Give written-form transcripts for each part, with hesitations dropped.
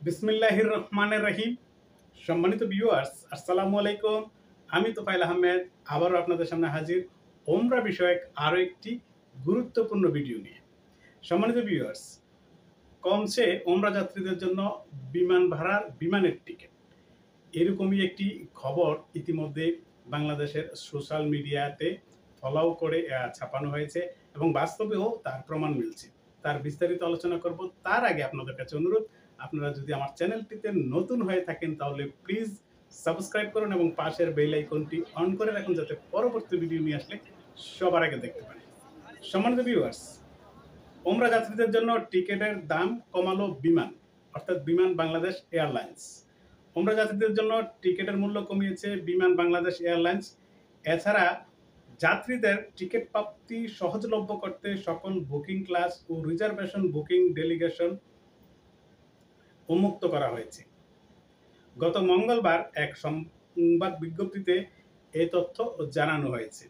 বিসমিল্লাহির রহমানির রহিম। সম্মানিত ভিউয়ার্স, আসসালামু আলাইকুম। আমি তোফায়েল আহমেদ আবারও আপনাদের সামনে হাজির ওমরা বিষয়ক আরও একটি গুরুত্বপূর্ণ ভিডিও নিয়ে। সম্মানিত ভিউয়ার্স, কমছে ওমরা যাত্রীদের জন্য বিমান ভাড়ার বিমানের টিকিট। এরকমই একটি খবর ইতিমধ্যে বাংলাদেশের সোশ্যাল মিডিয়াতে ফলাও করে ছাপানো হয়েছে এবং বাস্তবেও তার প্রমাণ মিলছে। তার বিস্তারিত আলোচনা করব। তার আগে আপনাদের কাছে অনুরোধ, আপনারা যদি আমার চ্যানেলটিতে নতুন হয়ে থাকেন তাহলে প্লিজ সাবস্ক্রাইব করুন এবং পাশের বেল আইকনটি অন করে রাখুন, যাতে পরবর্তী ভিডিও নিয়ে আসলে সবার আগে দেখতে পারেন। সম্মানিত ভিউয়ার্স, ওমরা যাত্রীদের জন্য টিকিটের দাম কমালো বিমান, অর্থাৎ বিমান বাংলাদেশ এয়ারলাইন্স। ওমরা যাত্রীদের জন্য টিকিটের মূল্য কমিয়েছে বিমান বাংলাদেশ এয়ারলাইন্স। এছাড়া যাত্রীদের টিকিট প্রাপ্তি সহজলভ্য করতে সকল বুকিং ক্লাস ও রিজার্ভেশন বুকিং ডেলিগেশন উন্মুক্ত করা হয়েছে। গত মঙ্গলবার এক সংবাদ বিজ্ঞপ্তিতে এই তথ্য জানানো হয়েছে।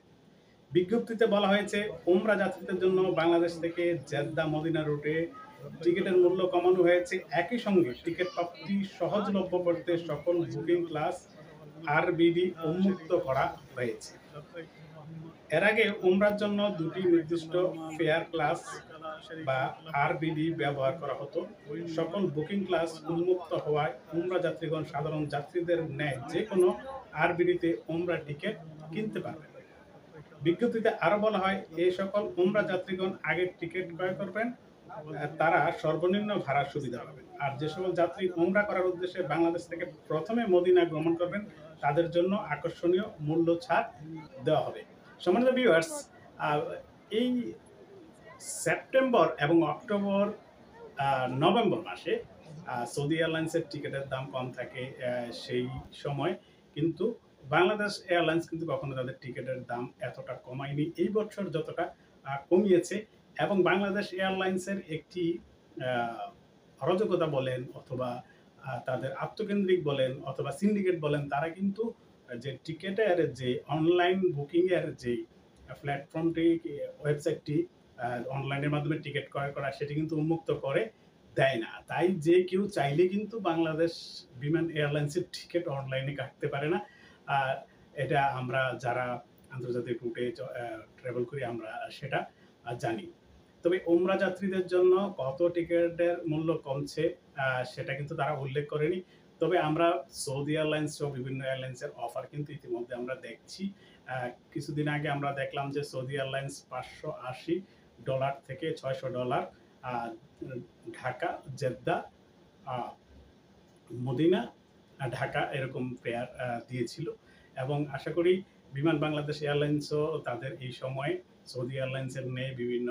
বিজ্ঞপ্তিতে বলা হয়েছে, ওমরা যাত্রীদের জন্য বাংলাদেশ থেকে জেদ্দা মদিনা রুটে টিকিটের মূল্য কমানো হয়েছে। একই সঙ্গে টিকিট প্রাপ্তি সহজলভ্য করতে সকল বুকিং ক্লাস আরবিডি উন্মুক্ত করা হয়েছে। এর আগে ওমরার জন্য দুটি নির্দিষ্ট ফেয়ার ক্লাস বা আরবিডি ব্যবহার করা হতো। সকল বুকিং ক্লাস উন্মুক্ত হওয়ায় ওমরা যাত্রীগণ সাধারণ যাত্রীদের ন্যায় যে কোনো আরবিডিতে ওমরা টিকিট কিনতে পারবেন। বিজ্ঞপ্তিতে আরো বলা হয়, এই সকল ওমরা যাত্রীগণ আগের টিকিট ক্রয় করবেন, তারা সর্বনিম্ন ভাড়ার সুবিধা পাবেন। আর যে সকল যাত্রী ওমরা করার উদ্দেশ্যে বাংলাদেশ থেকে প্রথমে মদিনা গমন করবেন তাদের জন্য আকর্ষণীয় মূল্য ছাড় দেওয়া হবে। সম্মানিত ভিউয়ার্স, এই সেপ্টেম্বর এবং অক্টোবর নভেম্বর মাসে সৌদি এয়ারলাইন্সের টিকিটের দাম কম থাকে। সেই সময় কিন্তু বাংলাদেশ এয়ারলাইন্স কিন্তু কখনো তাদের টিকিটের দাম এতটা কমায়নি। এই বছর যতটা কমিয়েছে, এবং বাংলাদেশ এয়ারলাইন্সের একটি অরাজকতা বলেন অথবা তাদের আত্মকেন্দ্রিক বলেন অথবা সিন্ডিকেট বলেন, তারা কিন্তু যে টিকিটের যে অনলাইন বুকিংয়ের যে প্ল্যাটফর্মটি, ওয়েবসাইটটি অনলাইনের মাধ্যমে টিকিট ক্রয় করা, সেটি কিন্তু উন্মুক্ত করে দেয় না। তাই যে কেউ চাইলে কিন্তু বাংলাদেশ বিমান এয়ারলাইন্সের টিকিট অনলাইনে কাটতে পারে না। এটা আমরা যারা আন্তর্জাতিক রুটে ট্রাভেল করি আমরা সেটা জানি। তবে ওমরা যাত্রীদের জন্য কত টিকিটের মূল্য কমছে সেটা কিন্তু তারা উল্লেখ করেনি। তবে আমরা সৌদি এয়ারলাইন্স সহ বিভিন্ন এয়ারলাইন্সের অফার কিন্তু ইতিমধ্যে আমরা দেখছি। কিছুদিন আগে আমরা দেখলাম যে সৌদি এয়ারলাইন্স $580 থেকে $600 ঢাকা জেদ্দা মদিনা ঢাকা এরকম ফেয়ার দিয়েছিল। এবং আশা করি বিমান বাংলাদেশ এয়ারলাইন্সও তাদের এই সময় সৌদি এয়ারলাইন্সের ন্যায় বিভিন্ন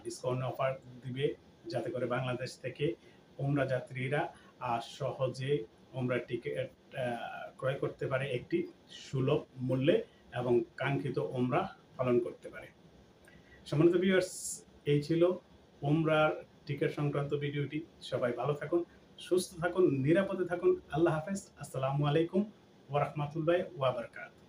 ডিসকাউন্ট অফার দিবে, যাতে করে বাংলাদেশ থেকে ওমরা যাত্রীরা সহজে ওমরা টিকিট ক্রয় করতে পারে একটি সুলভ মূল্যে এবং কাঙ্ক্ষিত ওমরা পালন করতে পারে। সম্মানিত ভিউয়ার্স, এই ছিল ওমরার টিকিট সংক্রান্ত ভিডিওটি। সবাই ভালো থাকুন, সুস্থ থাকুন, নিরাপদে থাকুন। আল্লাহ হাফেজ। আসসালামু আলাইকুম ওয়া রাহমাতুল্লাহি ওয়া বারাকাতুহু।